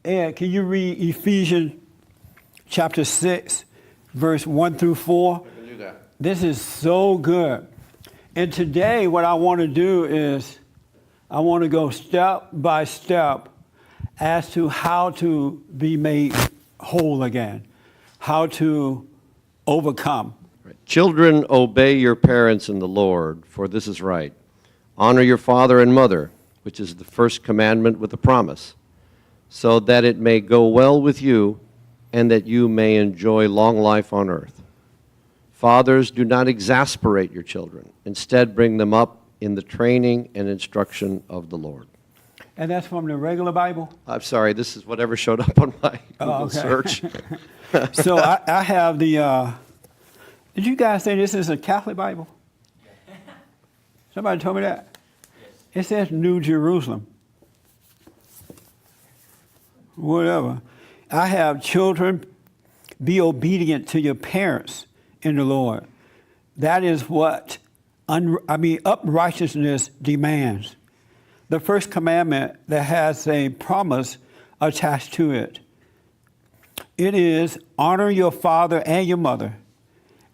Ed, can you read Ephesians chapter 6, verse 1 through 4? I can do that. This is so good. And today what I want to do is I want to go step by step as to how to be made whole again, how to overcome. Children, obey your parents in the Lord, for this is right. Honor your father and mother, which is the first commandment with a promise, so that it may go well with you and that you may enjoy long life on earth. Fathers, do not exasperate your children. Instead, bring them up in the training and instruction of the Lord. And that's from the regular Bible? I'm sorry, this is whatever showed up on my Google search. So I have the, did you guys say this is a Catholic Bible? Somebody told me that? It says New Jerusalem. Whatever. I have children, be obedient to your parents in the Lord. That is what uprightness demands. The first commandment that has a promise attached to it. It is honor your father and your mother.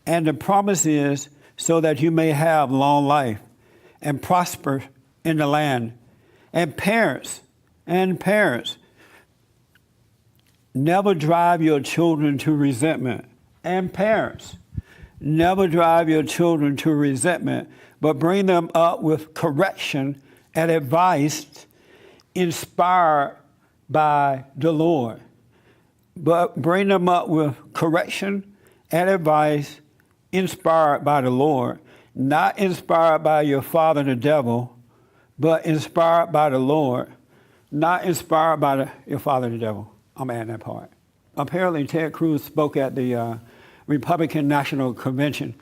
And the promise is so that you may have long life and prosper in the land. And parents, never drive your children to resentment. And parents, never drive your children to resentment, but bring them up with correction and advice inspired by the Lord. But bring them up with correction and advice inspired by the Lord, not inspired by your father, the devil, but inspired by the Lord, not inspired by your father, the devil. I'm adding that part. Apparently, Ted Cruz spoke at the Republican National Convention.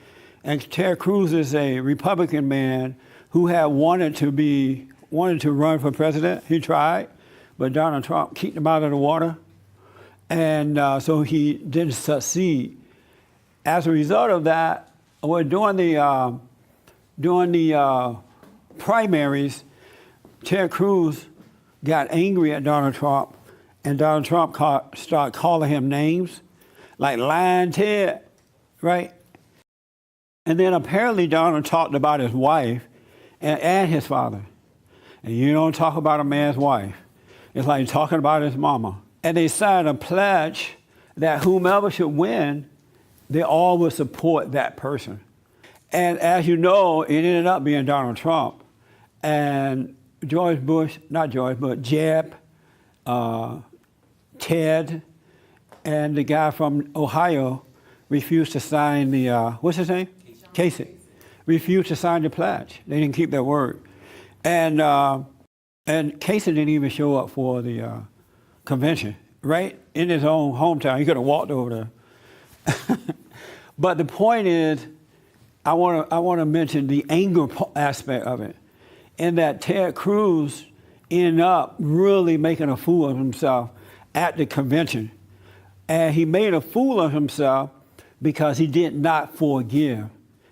And Ted Cruz is a Republican man who had wanted to run for president. He tried, but Donald Trump kicked him out of the water. And so he didn't succeed. As a result of that, during the primaries, Ted Cruz got angry at Donald Trump, and Donald Trump started calling him names, like lying Ted, right? And then apparently Donald talked about his wife and his father. And you don't talk about a man's wife. It's like talking about his mama. And they signed a pledge that whomever should win, they all would support that person. And as you know, it ended up being Donald Trump. And Jeb, Ted, and the guy from Ohio refused to sign the, what's his name? Casey. Refused to sign the pledge. They didn't keep their word. And Casey didn't even show up for the convention, right? In his own hometown. He could have walked over there. But the point is, I want to mention the anger aspect of it, in that Ted Cruz ended up really making a fool of himself at the convention. And he made a fool of himself because he did not forgive.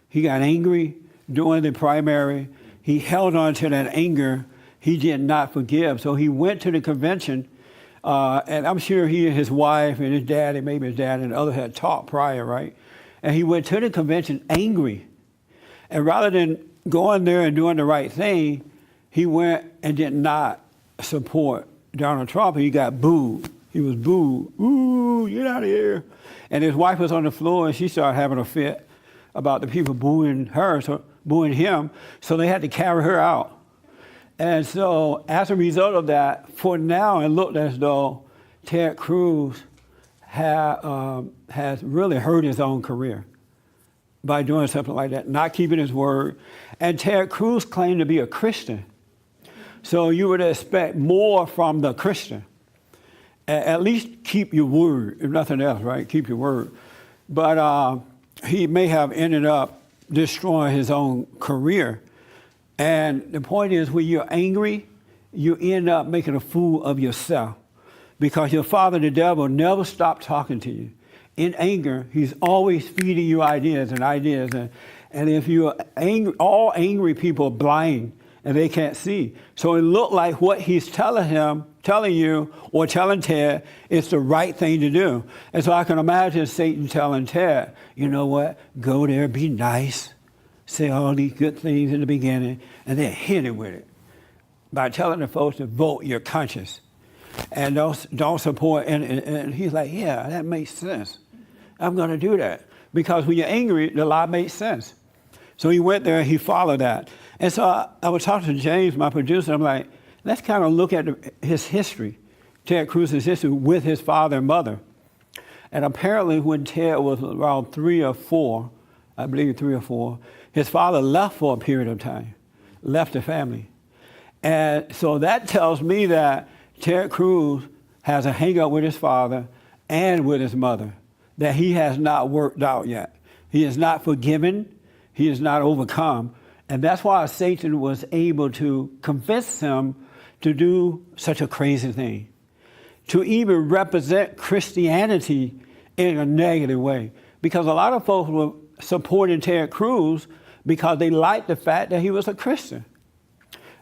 He got angry during the primary. He held on to that anger. He did not forgive. So he went to the convention, and I'm sure he and his wife and his daddy, maybe his dad and the other had talked prior, right? And he went to the convention angry. And rather than going there and doing the right thing, he went and did not support Donald Trump. He got booed. He was booed. Ooh, get out of here. And his wife was on the floor, and she started having a fit about the people booing her, so booing him. So they had to carry her out. And so as a result of that, for now, it looked as though Ted Cruz has really hurt his own career by doing something like that, not keeping his word. And Ted Cruz claimed to be a Christian. So you would expect more from the Christian. At least keep your word, if nothing else, right? Keep your word. But he may have ended up destroying his own career. And the point is, when you're angry, you end up making a fool of yourself, because your father, the devil, never stopped talking to you. In anger, he's always feeding you ideas. And if you're angry, all angry people are blind and they can't see. So it looked like what he's telling him telling you or telling Ted it's the right thing to do. And so I can imagine Satan telling Ted, you know what, go there, be nice, say all these good things in the beginning, and then hit it with it by telling the folks to vote your conscience and don't support. And he's like, yeah, that makes sense. I'm going to do that. Because when you're angry, the lie makes sense. So he went there and he followed that. And so I was talking to James, my producer. I'm like, let's kind of look at his history, Ted Cruz's history with his father and mother. And apparently when Ted was around 3 or 4, I believe 3 or 4, his father left for a period of time, left the family. And so that tells me that Ted Cruz has a hang up with his father and with his mother that he has not worked out yet. He is not forgiven. He is not overcome. And that's why Satan was able to convince him to do such a crazy thing, to even represent Christianity in a negative way. Because a lot of folks were supporting Ted Cruz because they liked the fact that he was a Christian.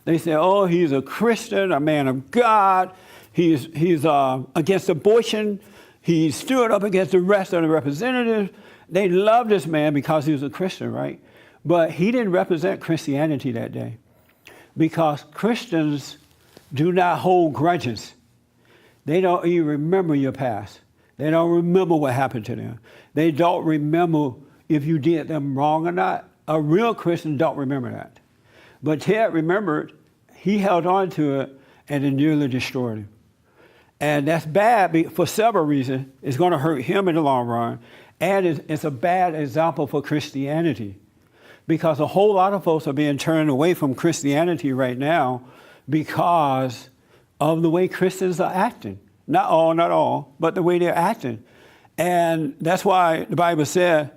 They say, oh, he's a Christian, a man of God. He's against abortion. He stood up against the rest of the representatives. They loved this man because he was a Christian, right? But he didn't represent Christianity that day because Christians do not hold grudges. They don't even remember your past. They don't remember what happened to them. They don't remember if you did them wrong or not. A real Christian don't remember that. But Ted remembered, he held on to it, and it nearly destroyed him. And that's bad for several reasons. It's going to hurt him in the long run, and it's a bad example for Christianity because a whole lot of folks are being turned away from Christianity right now because of the way Christians are acting. Not all, but the way they're acting. And that's why the Bible said,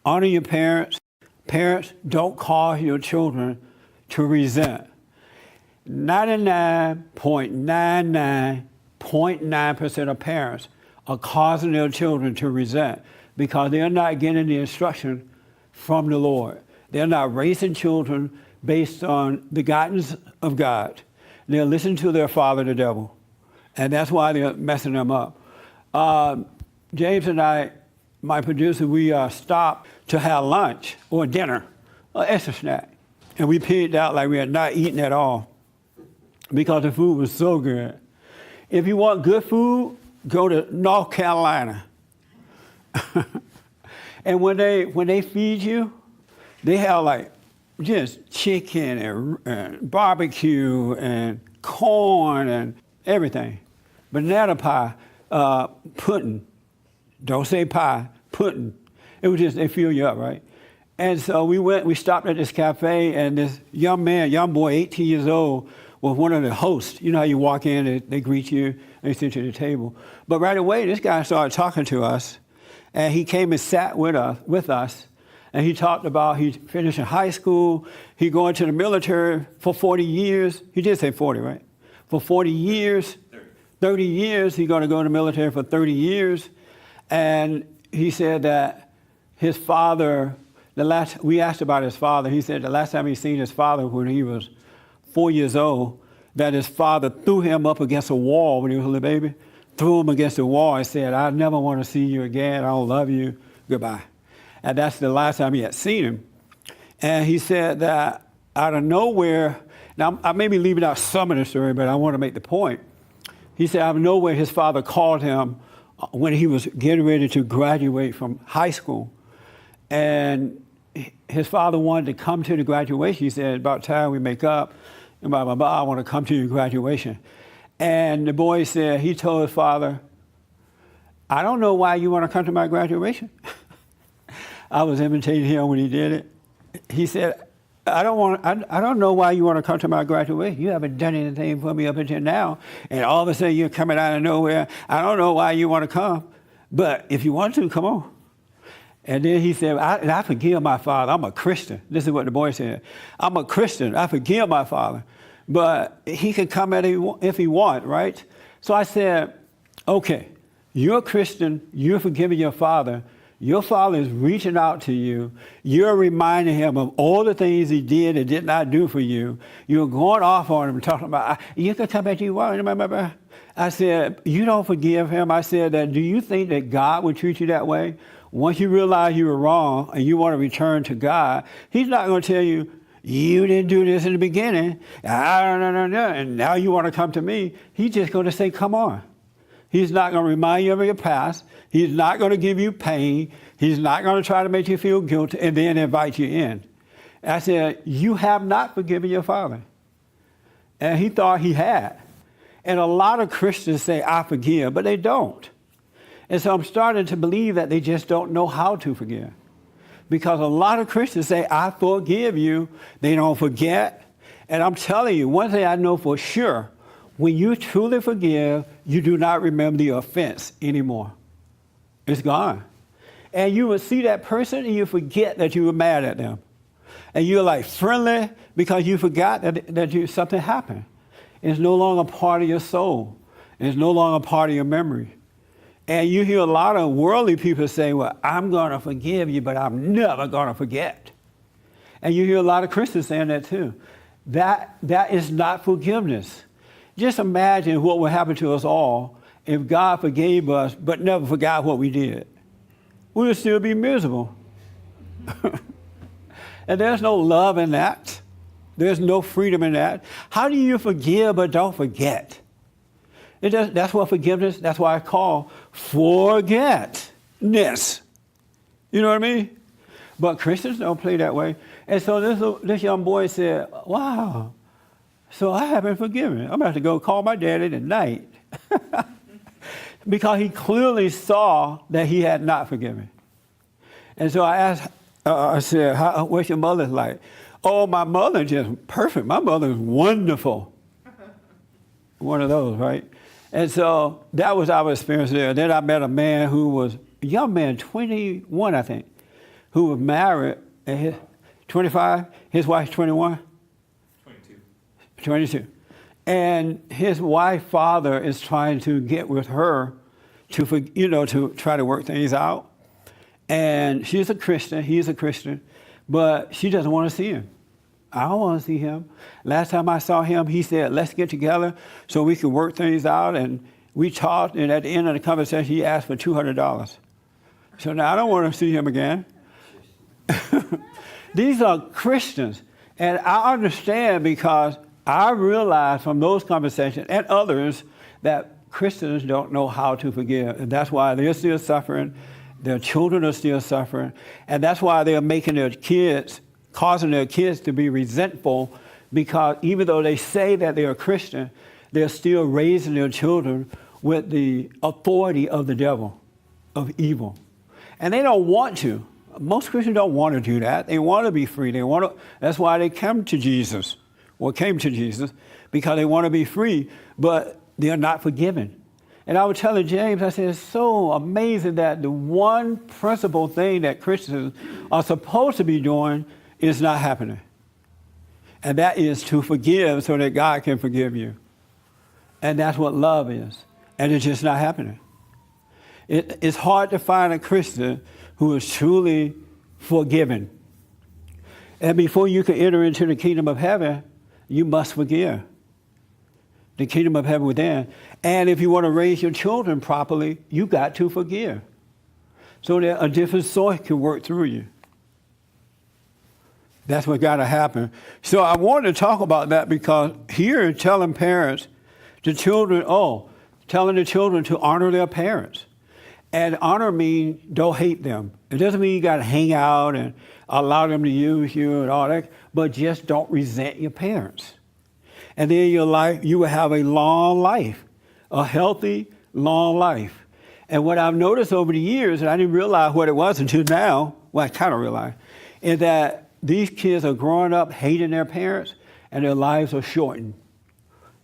honor your parents. Parents, don't cause your children to resent. 99.99% of parents are causing their children to resent because they're not getting the instruction from the Lord. They're not raising children based on the guidance of God. They're listening to their father, the devil. And that's why they're messing them up. James and I, my producer, we stopped to have lunch or dinner, or extra snack. And we pigged out like we had not eaten at all because the food was so good. If you want good food, go to North Carolina. And when they feed you, they have like just chicken and barbecue and corn and everything. Banana pie, pudding. Don't say pie, pudding. It was just, they fill you up, right? And so we stopped at this cafe, and this young boy, 18 years old, was one of the hosts. You know how you walk in, they greet you, they sit you at the table. But right away, this guy started talking to us, and he came and sat with us, and he talked about he finishing high school, he going to the military for 40 years. He did say 40, right? For 40 years, 30 years, he's going to go to the military for 30 years. And he said that his father, we asked about his father. He said the last time he seen his father when he was 4 years old, that his father threw him up against a wall when he was a little baby, threw him against the wall and said, I never want to see you again. I don't love you. Goodbye. And that's the last time he had seen him. And he said that out of nowhere, now I may be leaving out some of the story, but I want to make the point. He said out of nowhere, his father called him when he was getting ready to graduate from high school. And his father wanted to come to the graduation. He said, about time we make up, and blah, blah, blah, I want to come to your graduation. And the boy said, he told his father, I don't know why you want to come to my graduation. I was imitating him when he did it. He said, I don't know why you want to come to my graduation. You haven't done anything for me up until now. And all of a sudden you're coming out of nowhere. I don't know why you want to come, but if you want to, come on. And then he said, I forgive my father. I'm a Christian. This is what the boy said. I'm a Christian. I forgive my father. But he can come at it if he wants, right? So I said, okay, you're a Christian. You're forgiving your father. Your father is reaching out to you. You're reminding him of all the things he did and did not do for you. You're going off on him, talking about, you can come back to you. I said, you don't forgive him. I said, that do you think that God would treat you that way? Once you realize you were wrong and you want to return to God, he's not going to tell you, you didn't do this in the beginning, and now you want to come to me. He's just going to say, come on. He's not going to remind you of your past. He's not going to give you pain. He's not going to try to make you feel guilty and then invite you in. I said, you have not forgiven your father. And he thought he had. And a lot of Christians say, I forgive, but they don't. And so I'm starting to believe that they just don't know how to forgive. Because a lot of Christians say, I forgive you. They don't forget. And I'm telling you, one thing I know for sure, when you truly forgive, you do not remember the offense anymore. It's gone. And you will see that person and you forget that you were mad at them. And you're like friendly because you forgot that something happened. It's no longer part of your soul. It's no longer part of your memory. And you hear a lot of worldly people say, well, I'm going to forgive you, but I'm never going to forget. And you hear a lot of Christians saying that too. That is not forgiveness. Just imagine what would happen to us all if God forgave us but never forgot what we did. We would still be miserable. And there's no love in that. There's no freedom in that. How do you forgive but don't forget? That's what forgiveness, that's why I call forgetness. You know what I mean? But Christians don't play that way. And so this young boy said, wow, so I haven't forgiven. I'm going to have to go call my daddy tonight. Because he clearly saw that he had not forgiven. And so I asked, I said, what's your mother like? Oh, my mother is just perfect. My mother is wonderful. One of those, right? And so that was our experience there. Then I met a man who was a young man, 21, I think, who was married, and 25, his wife's 21? 22. And his wife's father is trying to get with her to try to work things out. And she's a Christian, he's a Christian, but she doesn't want to see him. I don't want to see him. Last time I saw him, he said, let's get together so we can work things out. And we talked, and at the end of the conversation, he asked for $200. So now I don't want to see him again. These are Christians. And I understand because I realize from those conversations and others that Christians don't know how to forgive. And that's why they're still suffering. Their children are still suffering. And that's why they're making their kids, causing their kids to be resentful, because even though they say that they're a Christian, they're still raising their children with the authority of the devil, of evil. And they don't want to. Most Christians don't want to do that. They want to be free. That's why they came to Jesus, because they want to be free, but they're not forgiven. And I was telling James, I said, it's so amazing that the one principal thing that Christians are supposed to be doing is not happening. And that is to forgive so that God can forgive you. And that's what love is. And it's just not happening. It's hard to find a Christian who is truly forgiven. And before you can enter into the kingdom of heaven, you must forgive. The kingdom of heaven within. And if you want to raise your children properly, you got to forgive. So that a different source can work through you. That's what got to happen. So I wanted to talk about that because here telling parents, telling the children to honor their parents. And honor means don't hate them. It doesn't mean you got to hang out and allow them to use you and all that, but just don't resent your parents. And then your life, you will have a long life, a healthy, long life. And what I've noticed over the years, and I didn't realize what it was until now, well, I kind of realized, is that these kids are growing up hating their parents, and their lives are shortened.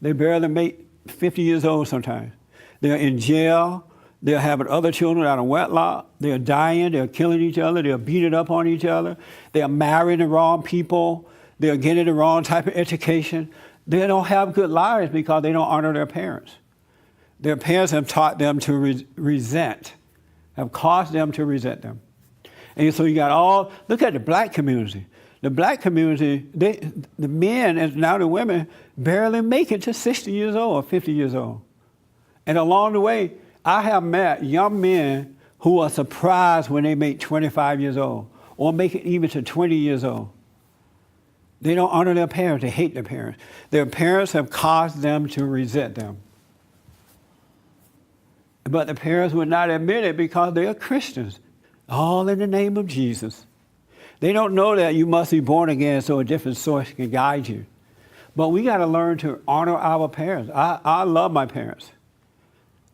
They barely make 50 years old sometimes. They're in jail. They're having other children out of wedlock. They're dying. They're killing each other. They're beating up on each other. They're marrying the wrong people. They're getting the wrong type of education. They don't have good lives because they don't honor their parents. Their parents have taught them to resent, have caused them to resent them. And so you got look at the black community. The black community, the men and now the women barely make it to 60 years old or 50 years old. And along the way, I have met young men who are surprised when they make 25 years old or make it even to 20 years old. They don't honor their parents. They hate their parents. Their parents have caused them to resent them. But the parents would not admit it because they are Christians, all in the name of Jesus. They don't know that you must be born again so a different source can guide you. But we got to learn to honor our parents. I love my parents.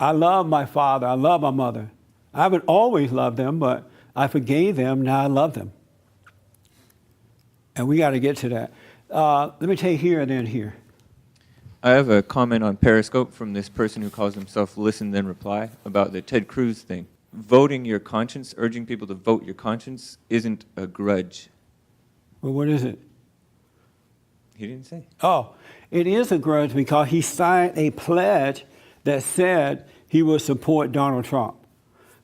I love my father. I love my mother. I haven't always loved them, but I forgave them. Now I love them. And we got to get to that. Let me take here and then here. I have a comment on Periscope from this person who calls himself Listen Then Reply about the Ted Cruz thing. Voting your conscience, urging people to vote your conscience, isn't a grudge. Well, what is it? He didn't say. Oh, it is a grudge because he signed a pledge that said he would support Donald Trump.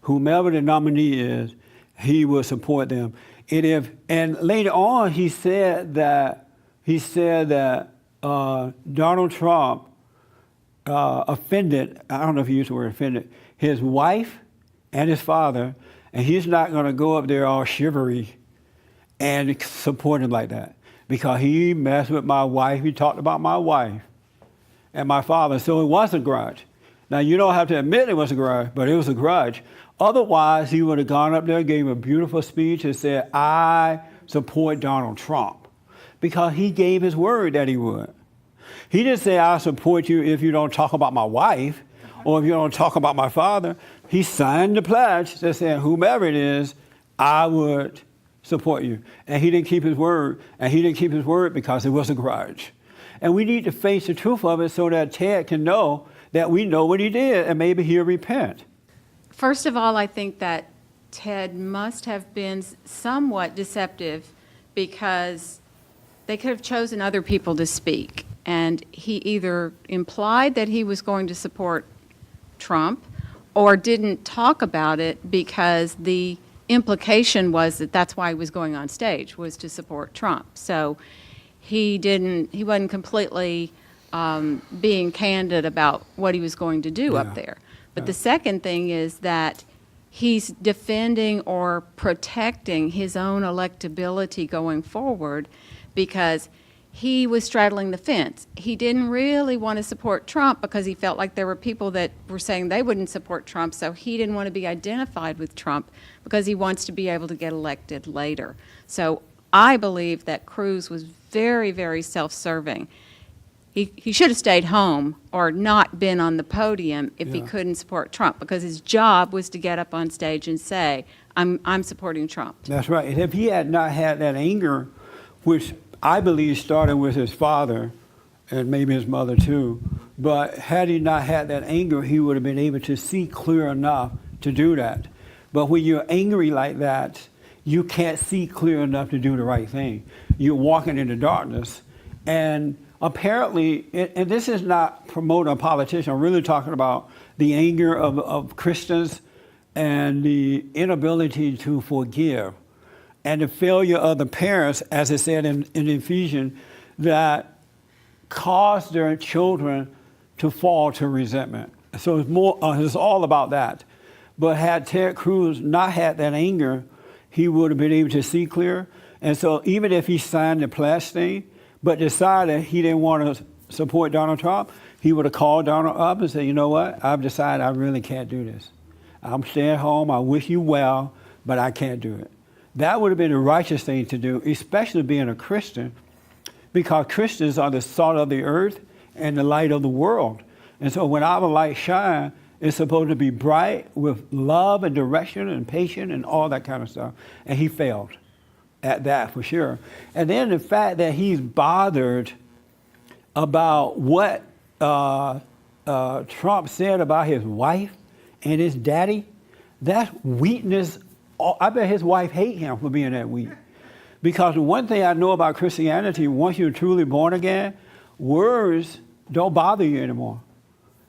Whomever the nominee is, he will support them. And later on, he said that Donald Trump offended, I don't know if he used the word offended, his wife and his father, and he's not going to go up there all shivery and support him like that because he messed with my wife. He talked about my wife and my father, so it was a grudge. Now, you don't have to admit it was a grudge, but it was a grudge. Otherwise, he would have gone up there, gave a beautiful speech and said, I support Donald Trump, because he gave his word that he would. He didn't say, I support you if you don't talk about my wife or if you don't talk about my father. He signed the pledge that said, whomever it is, I would support you. And he didn't keep his word. And he didn't keep his word because it was a grudge. And we need to face the truth of it so that Ted can know that we know what he did and maybe he'll repent. First of all, I think that Ted must have been somewhat deceptive because they could have chosen other people to speak. And he either implied that he was going to support Trump or didn't talk about it because the implication was that that's why he was going on stage, was to support Trump. So he wasn't completely being candid about what he was going to do up there. But the second thing is that he's defending or protecting his own electability going forward because he was straddling the fence. He didn't really want to support Trump because he felt like there were people that were saying they wouldn't support Trump, so he didn't want to be identified with Trump because he wants to be able to get elected later. So I believe that Cruz was very, very self-serving. He should have stayed home or not been on the podium if he couldn't support Trump, because his job was to get up on stage and say, I'm supporting Trump. That's right. And if he had not had that anger, which I believe started with his father and maybe his mother too, but had he not had that anger, he would have been able to see clear enough to do that. But when you're angry like that, you can't see clear enough to do the right thing. You're walking in the darkness. And apparently, and this is not promoting a politician, I'm really talking about the anger of Christians and the inability to forgive and the failure of the parents, as it said in Ephesians, that caused their children to fall to resentment. So it's all about that. But had Ted Cruz not had that anger, he would have been able to see clear. And so even if he signed the pledge thing, but decided he didn't want to support Donald Trump, he would have called Donald up and said, you know what, I've decided I really can't do this. I'm staying home, I wish you well, but I can't do it. That would have been the righteous thing to do, especially being a Christian, because Christians are the salt of the earth and the light of the world. And so when our light shines, it's supposed to be bright with love and direction and patience and all that kind of stuff. And he failed at that for sure. And then the fact that he's bothered about what Trump said about his wife and his daddy, that's weakness. I bet his wife hates him for being that weak. Because the one thing I know about Christianity, once you're truly born again, words don't bother you anymore.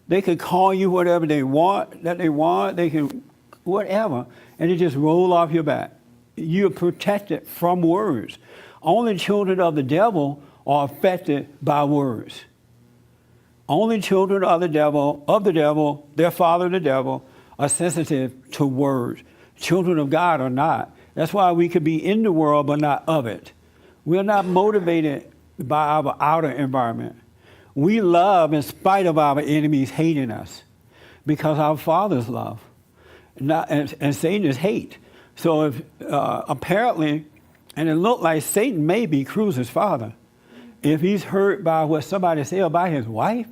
They can call you whatever they want, they can whatever, and it just roll off your back. You're protected from words. Only children of the devil are affected by words. Only children of the devil, their father the devil, are sensitive to words. Children of God are not. That's why we could be in the world but not of it. We're not motivated by our outer environment. We love in spite of our enemies hating us because our Father's love. And Satan is hate. So if apparently, and it looked like Satan may be Cruz's father. If he's hurt by what somebody said about his wife,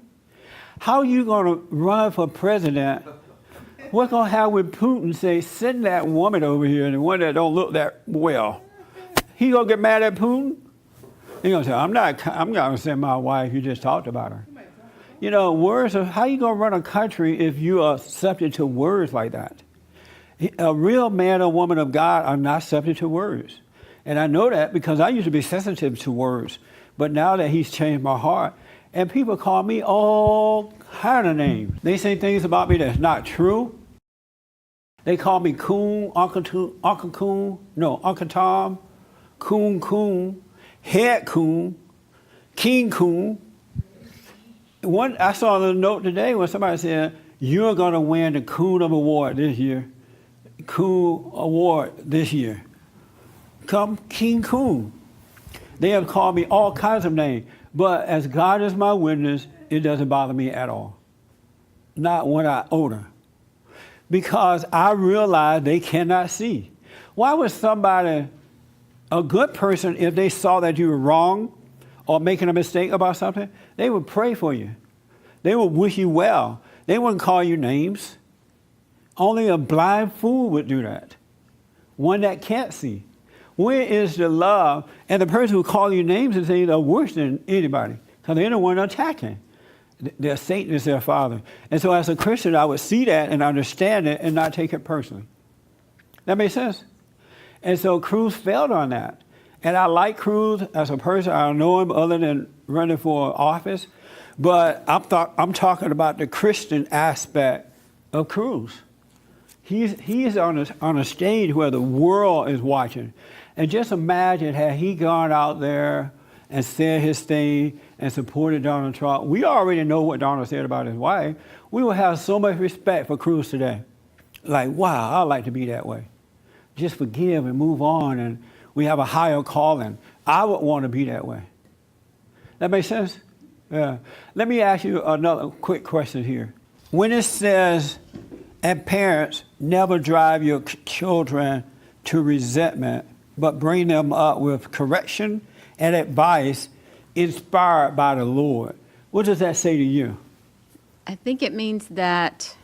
how are you going to run for president? What's going to happen when Putin say, send that woman over here, the one that don't look that well? He going to get mad at Putin? He going to say, I'm not going to send my wife. You just talked about her. You know, words of, how you going to run a country if you are subject to words like that? A real man or woman of God are not subject to words. And I know that because I used to be sensitive to words. But now that he's changed my heart, and people call me all kind of names. They say things about me that's not true. They call me Coon, Uncle Coon, no, Uncle Tom, Coon, Head Coon, King Coon. I saw a little note today where somebody said, you're going to win the Coon of Award this year. Coon Award this year. Come King Coon. They have called me all kinds of names. But as God is my witness, it doesn't bother me at all. Not one iota. Because I realize they cannot see. Why would somebody, a good person, if they saw that you were wrong or making a mistake about something, they would pray for you. They would wish you well. They wouldn't call you names. Only a blind fool would do that. One that can't see. Where is the love? And the person who calls you names and things are worse than anybody because they're the one attacking. Satan is their father. And so as a Christian, I would see that and understand it and not take it personally. That makes sense? And so Cruz failed on that. And I like Cruz as a person. I don't know him other than running for office. But I'm talking about the Christian aspect of Cruz. He's on a stage where the world is watching. And just imagine had he gone out there and said his thing and supported Donald Trump. We already know what Donald said about his wife. We would have so much respect for Cruz today. Like, wow, I'd like to be that way. Just forgive and move on, and we have a higher calling. I would want to be that way. That makes sense? Yeah. Let me ask you another quick question here. When it says, and parents, never drive your children to resentment, but bring them up with correction and advice inspired by the Lord. What does that say to you? I think it means that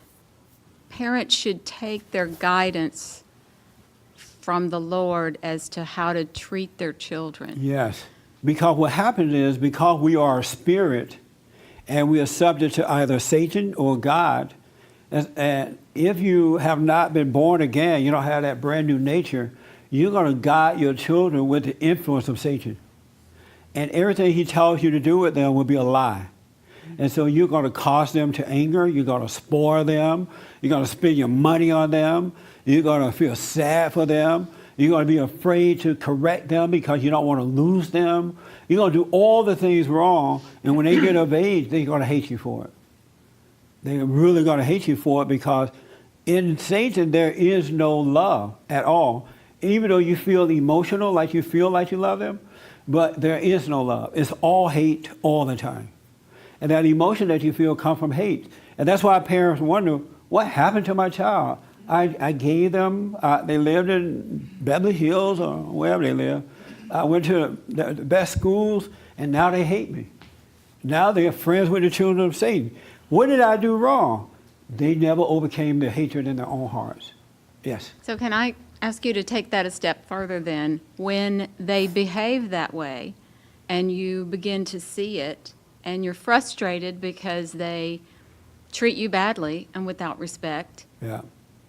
parents should take their guidance from the Lord as to how to treat their children. Yes. Because what happens is, because we are a spirit and we are subject to either Satan or God, and if you have not been born again, you don't have that brand new nature, you're going to guide your children with the influence of Satan. And everything he tells you to do with them will be a lie. And so you're going to cause them to anger. You're going to spoil them. You're going to spend your money on them. You're going to feel sad for them. You're going to be afraid to correct them because you don't want to lose them. You're going to do all the things wrong. And when they get of age, they're going to hate you for it. They're really going to hate you for it because in Satan, there is no love at all. Even though you feel emotional, like you feel like you love them, but there is no love. It's all hate all the time. And that emotion that you feel comes from hate. And that's why parents wonder, what happened to my child? I gave them, they lived in Beverly Hills or wherever they live. I went to the best schools, and now they hate me. Now they're friends with the children of Satan. What did I do wrong? They never overcame the hatred in their own hearts. Yes. So can I ask you to take that a step further then? When they behave that way and you begin to see it and you're frustrated because they treat you badly and without respect. Yeah.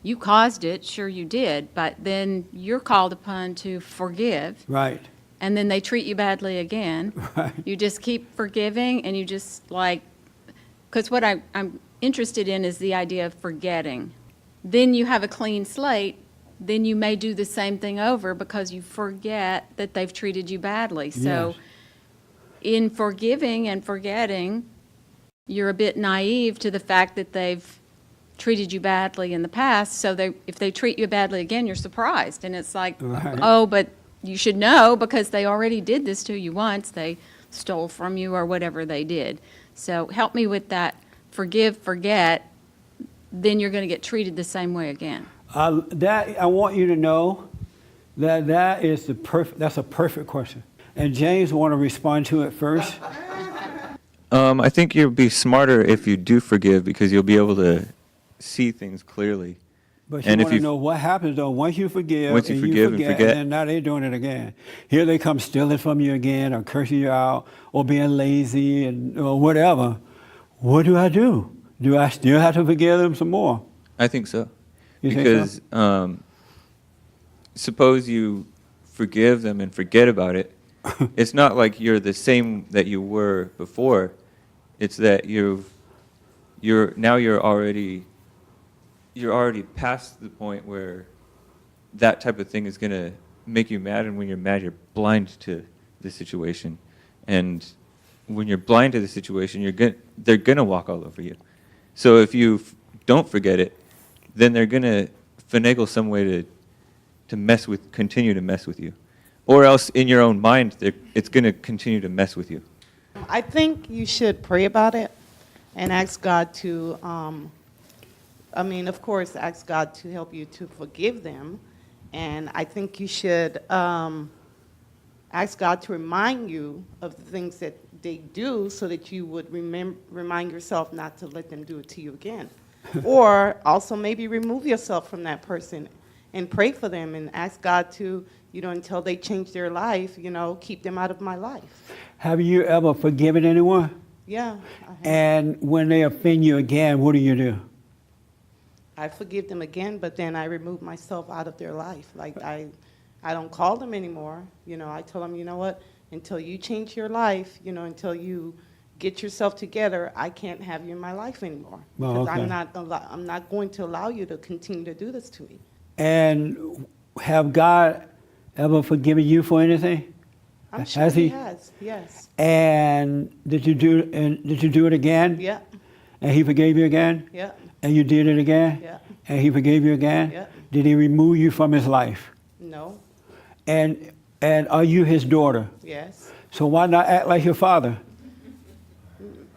You caused it, sure you did, but then you're called upon to forgive. Right. And then they treat you badly again. Right. You just keep forgiving and you just because what I'm interested in is the idea of forgetting. Then you have a clean slate, then you may do the same thing over because you forget that they've treated you badly. So Yes. in forgiving and forgetting, you're a bit naive to the fact that they've treated you badly in the past, so if they treat you badly again, you're surprised. And it's like, Right. oh, but you should know because they already did this to you once. They stole from you or whatever they did. So help me with that. Forgive, forget, then you're going to get treated the same way again. That I want you to know that is that's a perfect question. And James want to respond to it first. I think you'll be smarter if you do forgive because you'll be able to see things clearly. But you And if want to you- know what happens though once you forgive, Once you and forgive and forget. and then now they're doing it again. Here they come stealing from you again, or cursing you out, or being lazy, or whatever. What do I do? Do I still have to forgive them some more? I think so. You think Because suppose you forgive them and forget about it. It's not like you're the same that you were before. It's that you're already past the point where that type of thing is going to make you mad, and when you're mad, you're blind to the situation. And when you're blind to the situation, they're going to walk all over you. So if you don't forget it, then they're going to finagle some way to continue to mess with you. Or else in your own mind, it's going to continue to mess with you. I think you should pray about it and ask God to, of course, ask God to help you to forgive them. And I think you should ask God to remind you of the things that they do so that you would remind yourself not to let them do it to you again. Or also maybe remove yourself from that person and pray for them and ask God to, until they change their life, keep them out of my life. Have you ever forgiven anyone? Yeah. I have. And when they offend you again, what do? I forgive them again, but then I remove myself out of their life. Like I don't call them anymore. I tell them, you know what, until you change your life, until you get yourself together, I can't have you in my life anymore. Oh, Because okay. I'm not going to allow you to continue to do this to me. And have God ever forgiven you for anything? I'm sure Has he he? has, yes. And did you do it again? Yeah, And he forgave you again? yeah, And you did it again? yeah. And he forgave you again? Yeah. Did he remove you from his life? No, And are you his daughter? yes. So why not act like your father?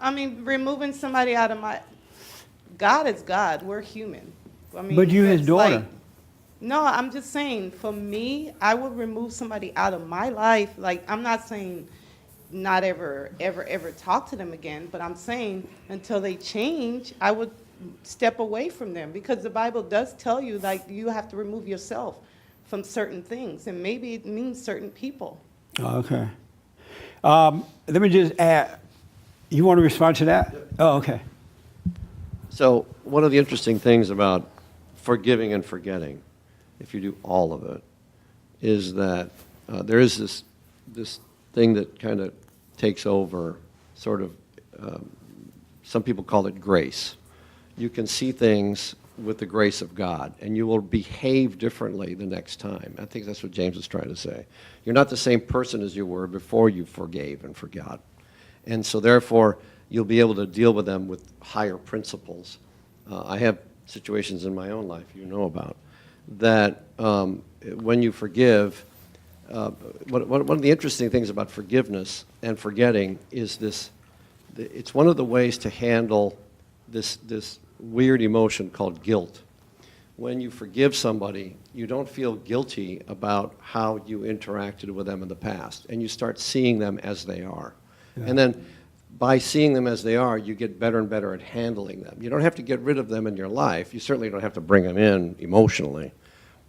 Removing somebody out of my... God is God. We're human. But you his it's daughter. No, I'm just saying, for me, I would remove somebody out of my life. Like, I'm not saying not ever talk to them again, but I'm saying until they change, I would step away from them, because the Bible does tell you, like, you have to remove yourself from certain things, and maybe it means certain people. Oh, okay. Let me just add, you want to respond to that? Oh, okay. So one of the interesting things about forgiving and forgetting, if you do all of it, is that there is this thing that kind of takes over, sort of, some people call it grace. You can see things with the grace of God, and you will behave differently the next time. I think that's what James is trying to say. You're not the same person as you were before you forgave and forgot. And so therefore, you'll be able to deal with them with higher principles. I have situations in my own life you know about, that when you forgive, one of the interesting things about forgiveness and forgetting is this, it's one of the ways to handle this weird emotion called guilt. When you forgive somebody, you don't feel guilty about how you interacted with them in the past, and you start seeing them as they are. Yeah. And then by seeing them as they are, you get better and better at handling them. You don't have to get rid of them in your life. You certainly don't have to bring them in emotionally,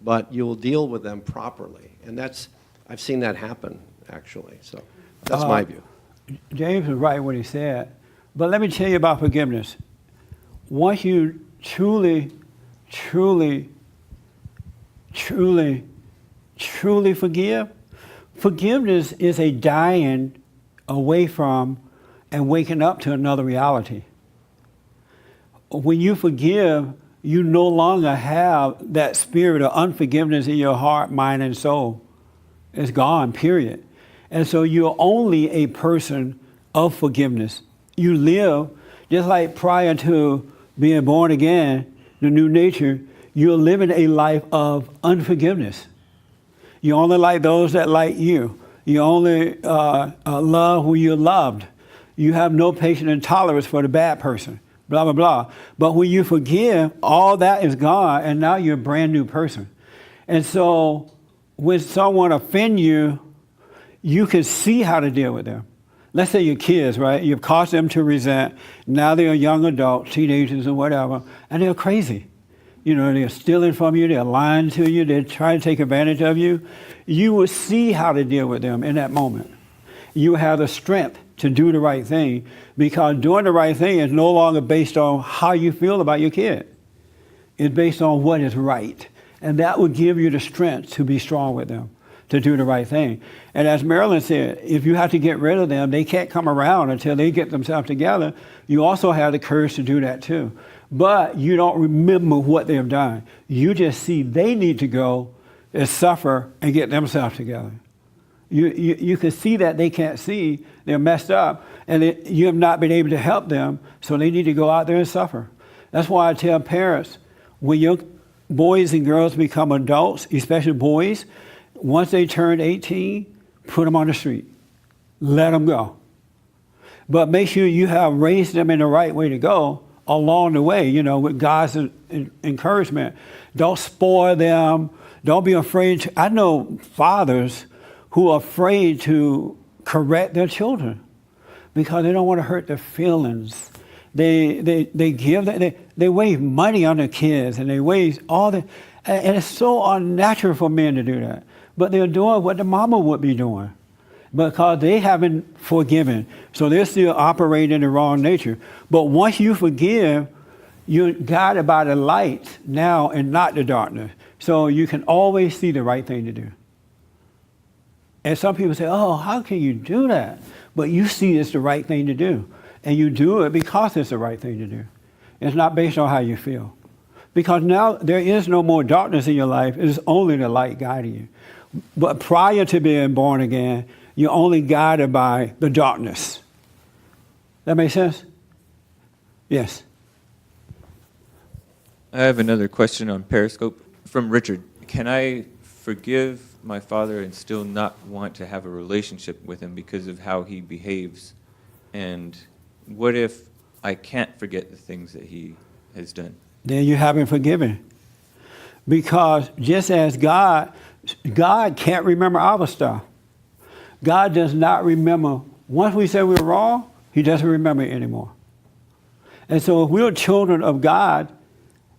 but you'll deal with them properly. And I've seen that happen, actually. So that's my view. James was right when he said, but let me tell you about forgiveness. Once you truly forgive, forgiveness is a dying away from and waking up to another reality. When you forgive, you no longer have that spirit of unforgiveness in your heart, mind, and soul. It's gone, period. And so you're only a person of forgiveness. You live Just like prior to being born again, the new nature, you're living a life of unforgiveness. You only like those that like you. You only love who you're loved. You have no patience and tolerance for the bad person, blah, blah, blah. But when you forgive, all that is gone, and now you're a brand new person. And so when someone offends you, you can see how to deal with them. Let's say your kids, right? You've caused them to resent. Now they're young adults, teenagers or whatever, and they're crazy. You know, they're stealing from you, they're lying to you, they're trying to take advantage of you. You will see how to deal with them in that moment. You have the strength to do the right thing, because doing the right thing is no longer based on how you feel about your kid. It's based on what is right. And that will give you the strength to be strong with them, to do the right thing. And as Marilyn said, if you have to get rid of them, they can't come around until they get themselves together. You also have the courage to do that too. But you don't remember what they've done. You just see they need to go and suffer and get themselves together. You can see that they can't see, they're messed up, and you have not been able to help them, so they need to go out there and suffer. That's why I tell parents, when your boys and girls become adults, especially boys, once they turn 18, put them on the street. Let them go. But make sure you have raised them in the right way to go along the way, you know, with God's encouragement. Don't spoil them. Don't be afraid to. I know fathers who are afraid to correct their children because they don't want to hurt their feelings. They waste money on their kids, and they waste all the, and it's so unnatural for men to do that. But they're doing what the mama would be doing because they haven't forgiven. So they're still operating in the wrong nature. But once you forgive, you're guided by the light now and not the darkness. So you can always see the right thing to do. And some people say, oh, how can you do that? But you see it's the right thing to do. And you do it because it's the right thing to do. It's not based on how you feel. Because now there is no more darkness in your life. It is only the light guiding you. But prior to being born again, you're only guided by the darkness. That make sense? Yes. I have another question on Periscope from Richard. Can I forgive my father and still not want to have a relationship with him because of how he behaves? And what if I can't forget the things that he has done? Then you haven't forgiven. Because just as God can't remember our stuff. God does not remember. Once we say we're wrong, he doesn't remember it anymore. And so if we're children of God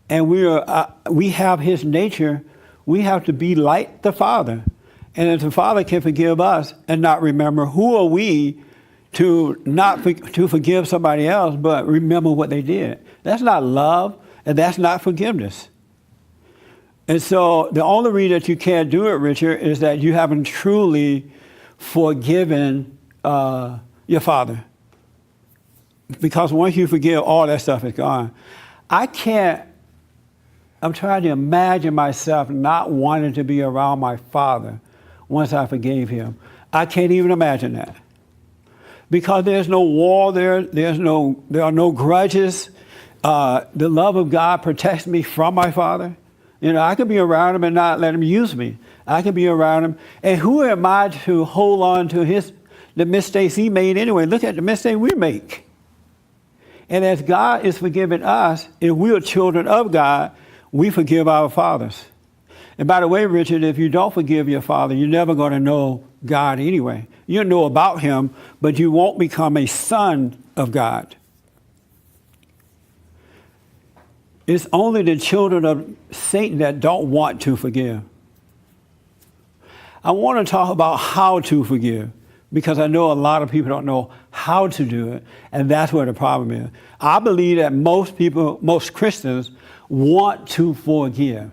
and we have his nature, we have to be like the Father. And if the Father can forgive us and not remember, who are we to forgive somebody else but remember what they did? That's not love, and that's not forgiveness. And so the only reason that you can't do it, Richard, is that you haven't truly forgiven your father. Because once you forgive, all that stuff is gone. I'm trying to imagine myself not wanting to be around my father once I forgave him. I can't even imagine that. Because there's no war there. There are no grudges. The love of God protects me from my father. You know, I could be around him and not let him use me. I could be around him. And who am I to hold on to the mistakes he made anyway? Look at the mistake we make. And as God is forgiving us, if we are children of God, we forgive our fathers. And by the way, Richard, if you don't forgive your father, you're never going to know God anyway. You'll know about him, but you won't become a son of God. It's only the children of Satan that don't want to forgive. I want to talk about how to forgive, because I know a lot of people don't know how to do it, and that's where the problem is. I believe that most Christians want to forgive,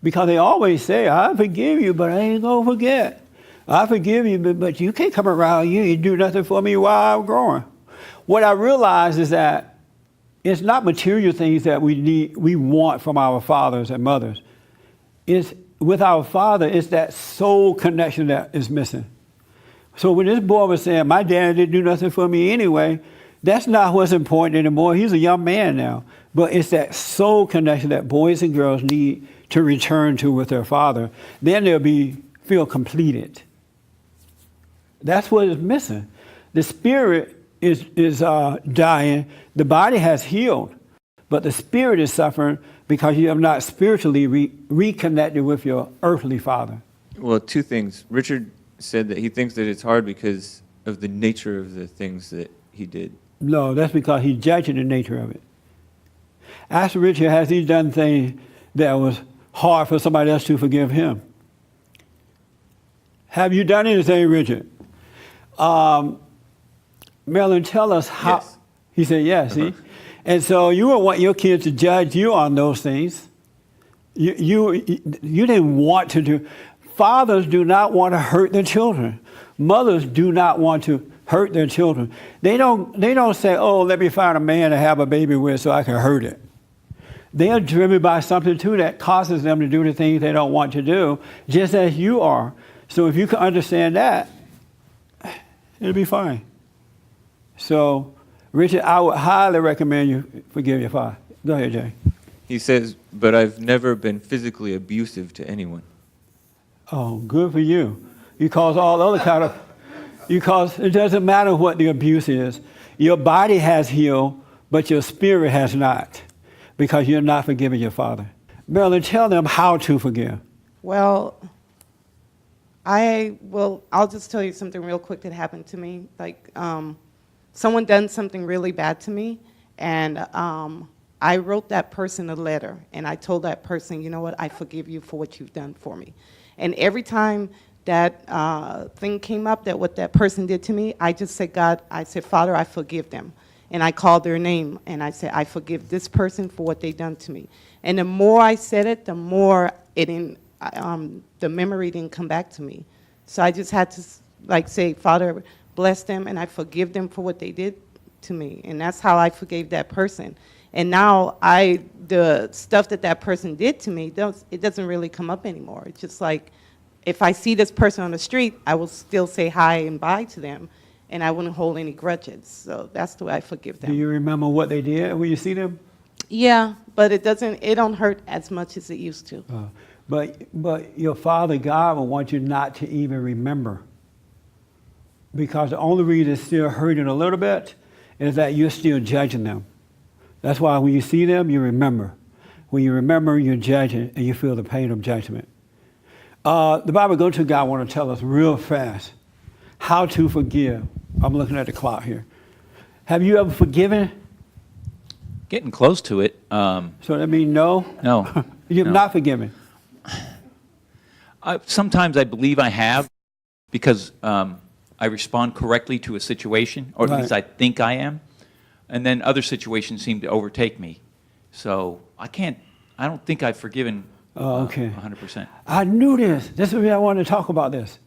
because they always say, I forgive you, but I ain't going to forget. I forgive you, but you can't come around. You ain't do nothing for me while I'm growing. What I realize is that it's not material things that we want from our fathers and mothers. It's with our father, it's that soul connection that is missing. So when this boy was saying, my dad didn't do nothing for me anyway, That's not what's important anymore. He's a young man now. But it's that soul connection that boys and girls need to return to with their father. Then they'll feel completed. That's what is missing. The spirit is dying. The body has healed, but the spirit is suffering because you have not spiritually reconnected with your earthly father. Well, two things. Richard said that he thinks that it's hard because of the nature of the things that he did. No, that's because he's judging the nature of it. Ask Richard, has he done things that was hard for somebody else to forgive him? Have you done anything, Richard? Marilyn, tell us how. Yes. He said yes, see? And so you would want your kids to judge you on those things. You didn't want to do. Fathers do not want to hurt their children. Mothers do not want to hurt their children. They don't say, oh, let me find a man to have a baby with so I can hurt it. They are driven by something too that causes them to do the things they don't want to do, just as you are. So if you can understand that, it'll be fine. So, Richard, I would highly recommend you forgive your father. Go ahead, Jay. He says, but I've never been physically abusive to anyone. Oh, good for you. You cause all other kind of, it doesn't matter what the abuse is. Your body has healed, but your spirit has not, because you're not forgiving your father. Marilyn, tell them how to forgive. Well, I'll just tell you something real quick that happened to me. Like, someone done something really bad to me, and I wrote that person a letter, and I told that person, you know what, I forgive you for what you've done for me. And every time that thing came up, that what that person did to me, I just said, God, I said, Father, I forgive them. And I called their name, and I said, I forgive this person for what they done to me. And the more I said it, the more the memory didn't come back to me. So I just had to say, Father, bless them, and I forgive them for what they did to me. And that's how I forgave that person. And now the stuff that person did to me, it doesn't really come up anymore. It's just like, if I see this person on the street, I will still say hi and bye to them, and I wouldn't hold any grudges. So that's the way I forgive them. Do you remember what they did when you see them? Yeah, but it don't hurt as much as it used to. But your Father God will want you not to even remember. Because the only reason it's still hurting a little bit is that you're still judging them. That's why when you see them, you remember. When you remember, you're judging, and you feel the pain of judgment. The Bible Go To God want to tell us real fast how to forgive. I'm looking at the clock here. Have you ever forgiven? Getting close to it. So that means no? No. You've No. not forgiven. Sometimes I believe I have, because I respond correctly to a situation, or at least I think I am. And then other situations seem to overtake me. So I don't think I've forgiven 100%. I knew this. This is why I wanted to talk about this.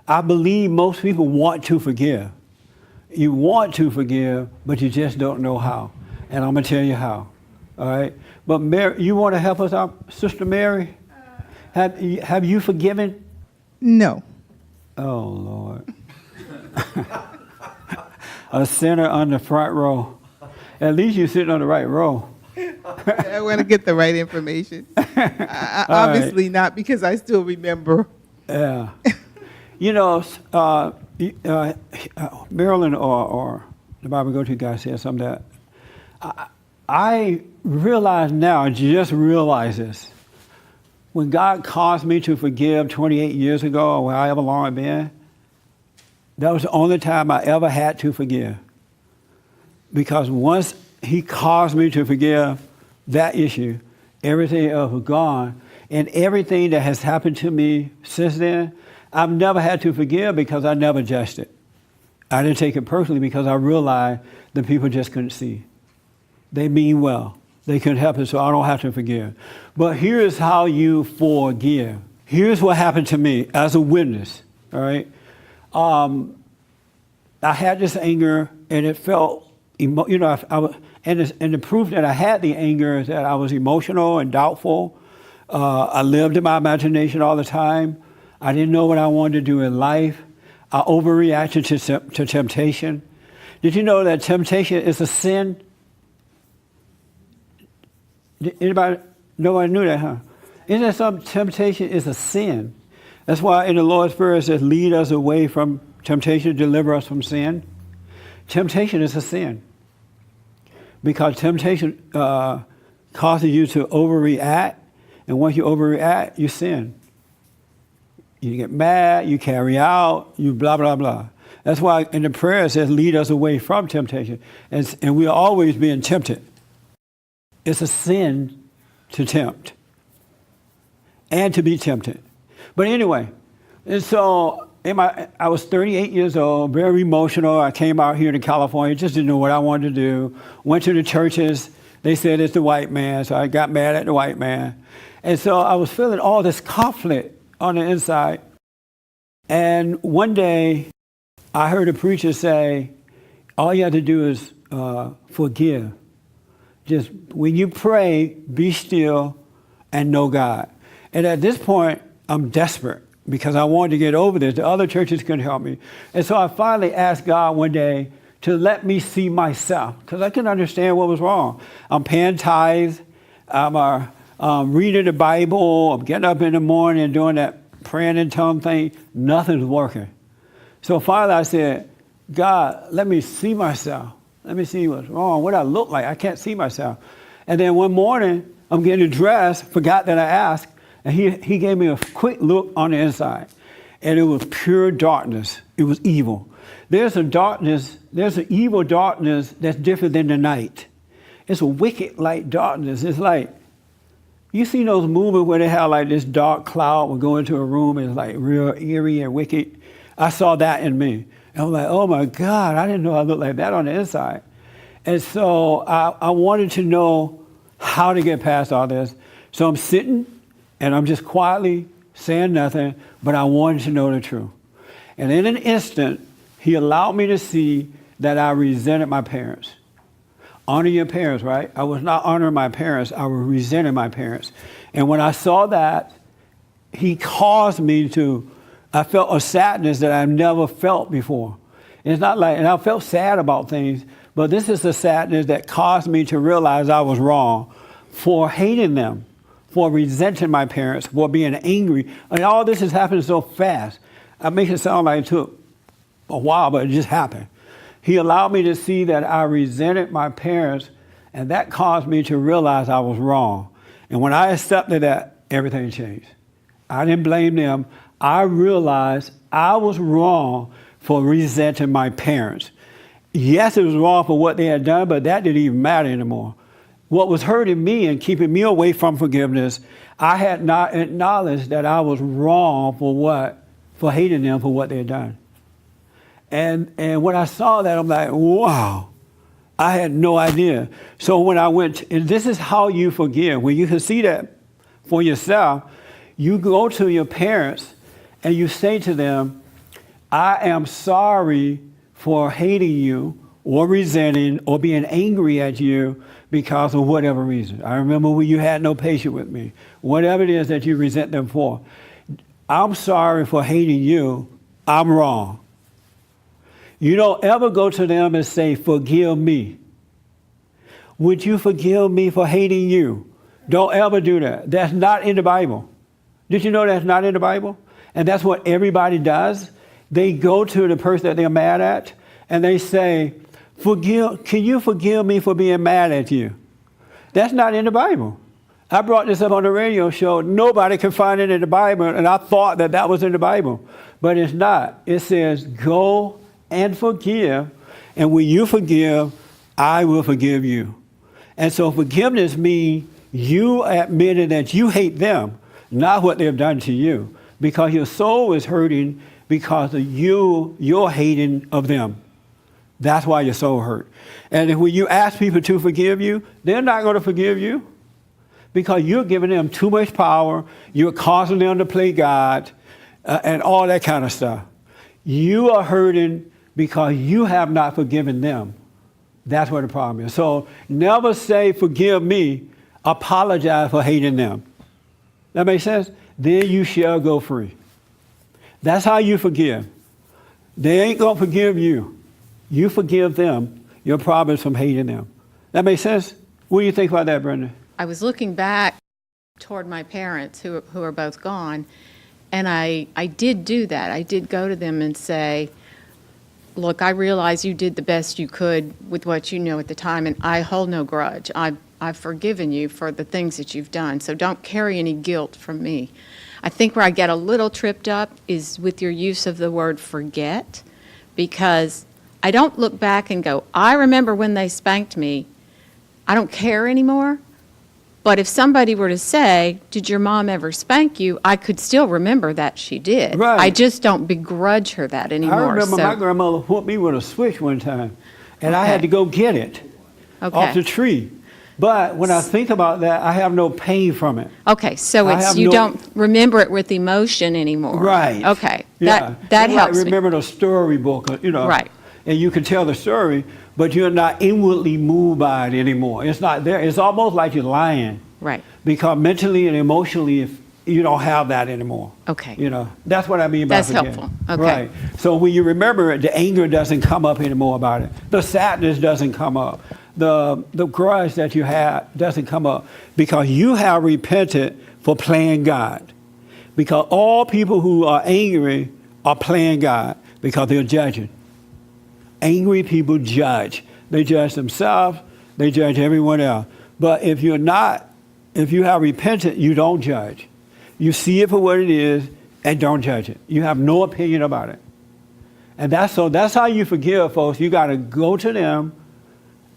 I believe most people want to forgive. You want to forgive, but you just don't know how. And I'm going to tell you how. All right? But Mary, you want to help us out, Sister Mary? Have you forgiven? No. Oh, Lord. A sinner on the front row. At least you're sitting on the right row. I want to get the right information. Obviously not, because I still remember. Yeah. You know, Marilyn or the Bible Go To guy said something that I realize now, I just realize this. When God caused me to forgive 28 years ago, or however long it's been, that was the only time I ever had to forgive. Because once he caused me to forgive that issue, everything else was gone. And everything that has happened to me since then, I've never had to forgive because I never judged it. I didn't take it personally because I realized the people just couldn't see. They mean well. They couldn't help it, so I don't have to forgive. But here's how you forgive. Here's what happened to me as a witness, all right? I had this anger, and it felt, and the proof that I had the anger is that I was emotional and doubtful. I lived in my imagination all the time. I didn't know what I wanted to do in life. I overreacted to temptation. Did you know that temptation is a sin? Anybody? Nobody knew that, huh? Isn't that something? Temptation is a sin. That's why in the Lord's Prayer it says, lead us away from temptation, deliver us from sin. Temptation is a sin. Because temptation causes you to overreact, and once you overreact, you sin. You get mad, you carry out, you blah, blah, blah. That's why in the prayer it says, lead us away from temptation. And we are always being tempted. It's a sin to tempt and to be tempted. But anyway, and so I was 38 years old, very emotional. I came out here to California, just didn't know what I wanted to do. Went to the churches. They said it's the white man, so I got mad at the white man. And so I was feeling all this conflict on the inside. And one day, I heard a preacher say, all you have to do is forgive. Just when you pray, be still and know God. And at this point, I'm desperate because I wanted to get over this. The other churches couldn't help me. And so I finally asked God one day to let me see myself because I couldn't understand what was wrong. I'm paying tithes. I'm reading the Bible. I'm getting up in the morning and doing that praying in tongue thing. Nothing's working. So finally I said, God, let me see myself. Let me see what's wrong, what I look like. I can't see myself. And then one morning, I'm getting dressed, forgot that I asked, and he gave me a quick look on the inside. And it was pure darkness. It was evil. There's an evil darkness that's different than the night. It's a wicked light darkness. It's like, you see those movies where they have like this dark cloud will go into a room and it's like real eerie and wicked? I saw that in me. And I'm like, oh my God, I didn't know I looked like that on the inside. And so I wanted to know how to get past all this. So I'm sitting and I'm just quietly saying nothing, but I wanted to know the truth. And in an instant, he allowed me to see that I resented my parents. Honor your parents, right? I was not honoring my parents. I was resenting my parents. And when I saw that, he caused me to, I felt a sadness that I've never felt before. It's not like, and I felt sad about things, but this is a sadness that caused me to realize I was wrong for hating them, for resenting my parents, for being angry. And all this is happening so fast. I make it sound like it took a while, but it just happened. He allowed me to see that I resented my parents, and that caused me to realize I was wrong. And when I accepted that, everything changed. I didn't blame them. I realized I was wrong for resenting my parents. Yes, it was wrong for what they had done, but that didn't even matter anymore. What was hurting me and keeping me away from forgiveness, I had not acknowledged that I was wrong for what? For hating them for what they had done. And when I saw that, I'm like, wow, I had no idea. So when I went, and this is how you forgive. When you can see that for yourself, you go to your parents and you say to them, I am sorry for hating you or resenting or being angry at you because of whatever reason. I remember when you had no patience with me, whatever it is that you resent them for. I'm sorry for hating you. I'm wrong. You don't ever go to them and say, forgive me. Would you forgive me for hating you? Don't ever do that. That's not in the Bible. Did you know that's not in the Bible? And that's what everybody does. They go to the person that they're mad at and they say, can you forgive me for being mad at you? That's not in the Bible. I brought this up on the radio show. Nobody can find it in the Bible, and I thought that that was in the Bible. But it's not. It says, go and forgive, and when you forgive, I will forgive you. And so forgiveness means you admitting that you hate them, not what they've done to you, because your soul is hurting because of your hating of them. That's why your soul hurt. And when you ask people to forgive you, they're not going to forgive you because you're giving them too much power. You're causing them to play God and all that kind of stuff. You are hurting because you have not forgiven them. That's what the problem is. So never say, forgive me, apologize for hating them. That makes sense? Then you shall go free. That's how you forgive. They ain't going to forgive you. You forgive them, your problems from hating them. That makes sense? What do you think about that, Brenda? I was looking back toward my parents who are both gone, and I did do that. I did go to them and say, look, I realize you did the best you could with what you knew at the time, and I hold no grudge. I've forgiven you for the things that you've done, so don't carry any guilt from me. I think where I get a little tripped up is with your use of the word forget, because I don't look back and go, I remember when they spanked me. I don't care anymore. But if somebody were to say, did your mom ever spank you, I could still remember that she did. Right. I just don't begrudge her that anymore. I remember my grandmother whooped me with a switch one time, and I had to go get it off the tree. But when I think about that, I have no pain from it. Okay, so you don't remember it with emotion anymore. Right. Okay, Yeah. that It's helps like me. remember the storybook, Right. And you can tell the story, but you're not inwardly moved by it anymore. It's not there. It's almost like you're lying. Right. Because mentally and emotionally, if you don't have that anymore. Okay. That's what I mean by That's forgetting. helpful. Okay. Right. So when you remember it, the anger doesn't come up anymore about it. The sadness doesn't come up. The grudge that you had doesn't come up because you have repented for playing God. Because all people who are angry are playing God because they're judging. Angry people judge. They judge themselves. They judge everyone else. But if you have repented, you don't judge. You see it for what it is and don't judge it. You have no opinion about it. And that's how you forgive, folks. You got to go to them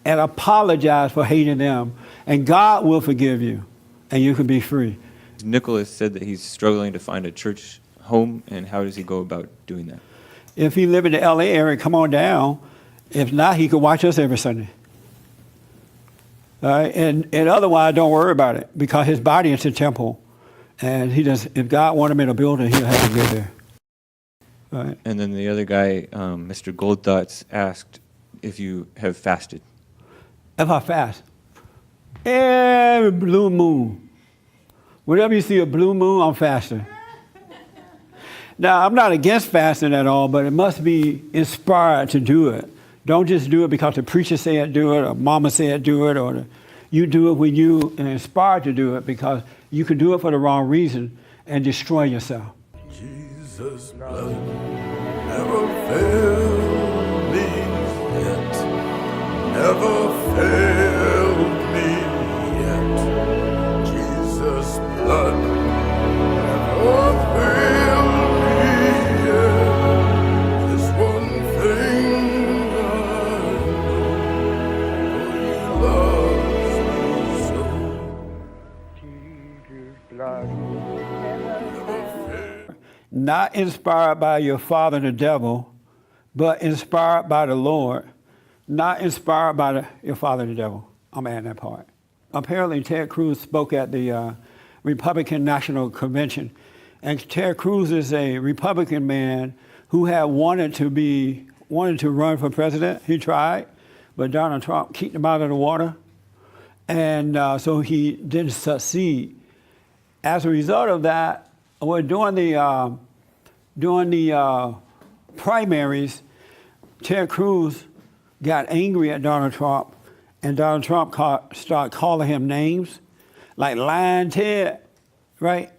and apologize for hating them, and God will forgive you, and you can be free. Nicholas said that he's struggling to find a church home, and how does he go about doing that? If he live in the LA area, come on down. If not, he could watch us every Sunday. All right? And otherwise, don't worry about it, because his body is a temple. And if God wanted him in a building, he'll have to go there. All right? And then the other guy, Mr. Gold Thoughts, asked if you have fasted. If I fast, every blue moon, whenever you see a blue moon, I'm fasting. Now, I'm not against fasting at all, but it must be inspired to do it. Don't just do it because the preacher said do it, or mama said do it, or you do it when you are inspired to do it, because you could do it for the wrong reason and destroy yourself. Jesus' blood never failed me yet. Never failed me yet. Jesus' blood never failed me yet. This one thing I know, for he loves me so. Jesus' blood never failed. Not inspired by your father, the devil, but inspired by the Lord. Not inspired by your father, the devil. I'm adding that part. Apparently, Ted Cruz spoke at the Republican National Convention. And Ted Cruz is a Republican man who had wanted to run for president. He tried, but Donald Trump kicked him out of the water. And so he didn't succeed. As a result of that, during the primaries, Ted Cruz got angry at Donald Trump, and Donald Trump started calling him names, like lying Ted, right?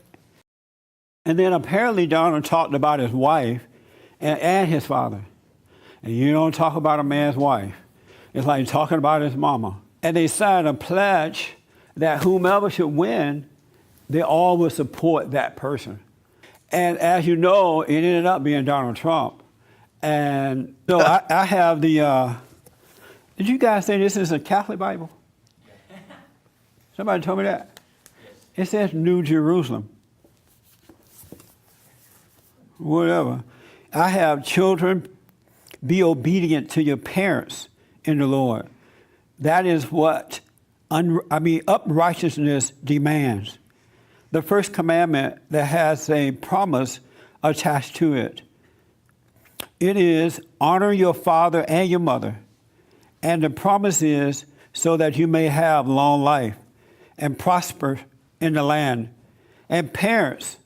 And then apparently Donald talked about his wife and his father. And you don't talk about a man's wife. It's like talking about his mama. And they signed a pledge that whomever should win, they all would support that person. And as you know, it ended up being Donald Trump. And so I have the, did you guys say this is a Catholic Bible? Somebody told me that. It says New Jerusalem. Whatever. I have children, be obedient to your parents in the Lord. That is what uprightness demands. The first commandment that has a promise attached to it. It is honor your father and your mother. And the promise is so that you may have long life and prosper in the land. And parents,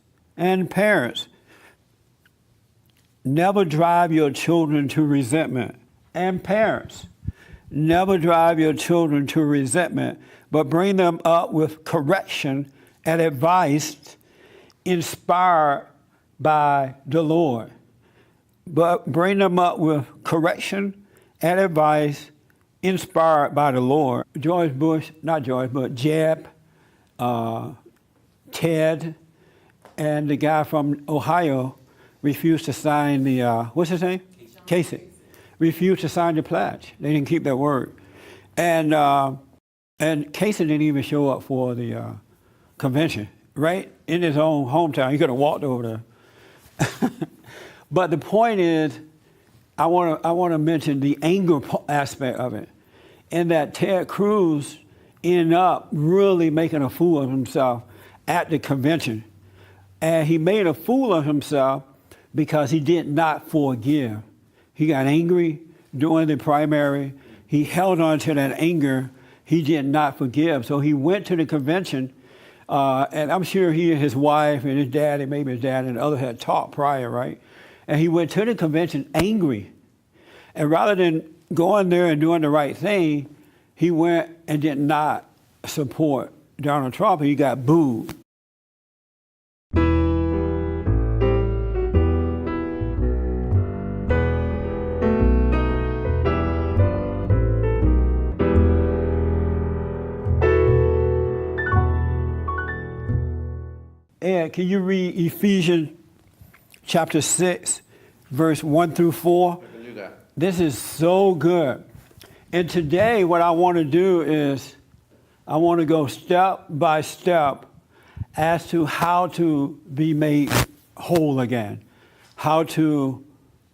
never drive your children to resentment and parents, never drive your children to resentment, but bring them up with correction and advice inspired by the Lord. But bring them up with correction and advice inspired by the Lord. Jeb, Ted, and the guy from Ohio refused to sign the, what's his name? Casey. Refused to sign the pledge. They didn't keep their word. And Casey didn't even show up for the convention, right? In his own hometown. He could have walked over there. But the point is, I want to mention the anger aspect of it, and that Ted Cruz ended up really making a fool of himself at the convention. And he made a fool of himself because he did not forgive. He got angry during the primary. He held on to that anger. He did not forgive. So he went to the convention, and I'm sure he and his wife and his daddy, maybe his dad and others had talked prior, right? And he went to the convention angry. And rather than going there and doing the right thing, he went and did not support Donald Trump, and he got booed. Ed, can you read Ephesians chapter 6, verse 1 through 4? I can do that. This is so good. And today what I want to do is I want to go step by step as to how to be made whole again, how to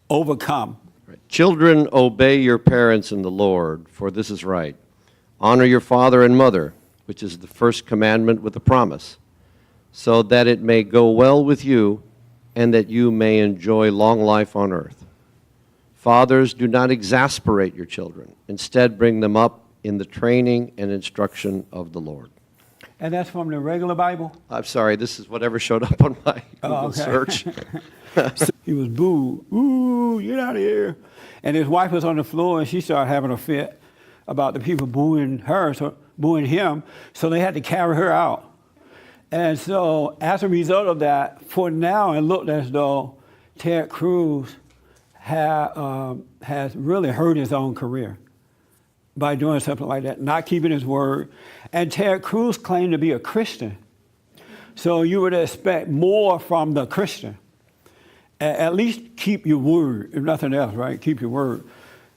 overcome. Right. Children, obey your parents in the Lord, for this is right. Honor your father and mother, which is the first commandment with a promise, so that it may go well with you and that you may enjoy long life on earth. Fathers, do not exasperate your children. Instead, bring them up in the training and instruction of the Lord. And that's from the regular Bible? I'm sorry, this is whatever showed up on my Google okay. search. He was booed. Ooh, get out of here. And his wife was on the floor, and she started having a fit about the people booing her, so booing him. So they had to carry her out. And so as a result of that, for now, it looked as though Ted Cruz has really hurt his own career by doing something like that, not keeping his word. And Ted Cruz claimed to be a Christian. So you would expect more from the Christian. At least keep your word, if nothing else, right? Keep your word.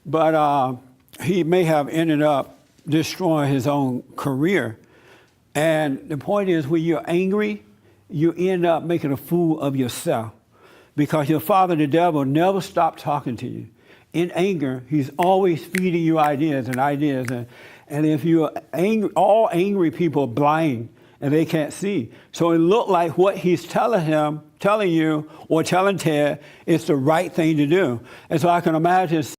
But he may have ended up destroying his own career. And the point is, when you're angry, you end up making a fool of yourself, because your father, the devil, never stopped talking to you. In anger, he's always feeding you ideas. And if you're angry, all angry people are blind and they can't see. So it looked like what he's telling you, or telling Ted, is the right thing to do. And so I can imagine